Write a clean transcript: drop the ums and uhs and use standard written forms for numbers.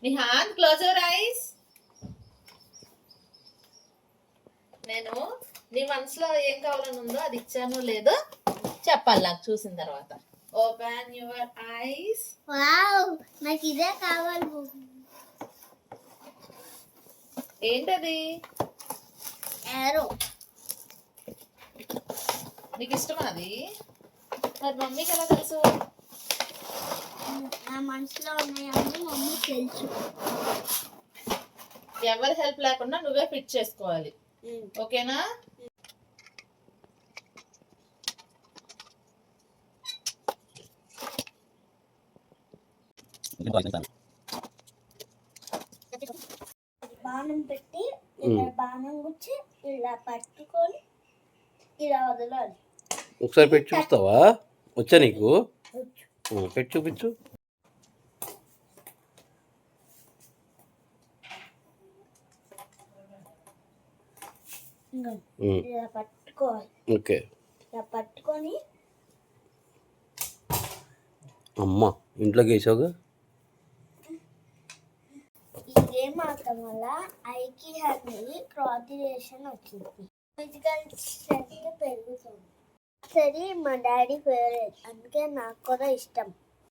Nihan close your eyes. నేను నీ మనసులో ఏం కావాలని ఉందో అది ఇచ్చానో లేదో చెప్పాలి నాకు చూసిన తర్వాత. Open your eyes. వావ్, నాకు ఇదే కావాలి. ఏంటది? ఏరో. నీకు ఇష్టమా అది? మరి మమ్మీకి ఎలా తెలుసు? నా మనసులో ఉన్నాయని మమ్మీ తెలుసు. ఎవరి హెల్ప్ లేకుండా నువ్వే ఫిట్ చేసుకోవాలి, ఓకేనా? బాణం పెట్టి ఇలా బాణం గుచ్చి ఇలా పట్టుకొని ఇలా వదలాలి. ఒకసారి పెట్టి చూస్తావా? వచ్చా నీకు? పెట్టి చూపించు. ఇలా పట్టుకోవాలి. ఓకే, ఇలా పట్టుకొని అమ్మా ఇంట్లోకి వేసావుగా. ఈ గేమ్ ఆడటం వల్ల ఐకి అనేది కోఆర్డినేషన్ వచ్చింది, ఫిజికల్ స్ట్రెంత్ పెరుగుతుంది. సరే, మా డాడీ ఫేవరెట్, అందుకే నాకు కూడా ఇష్టం.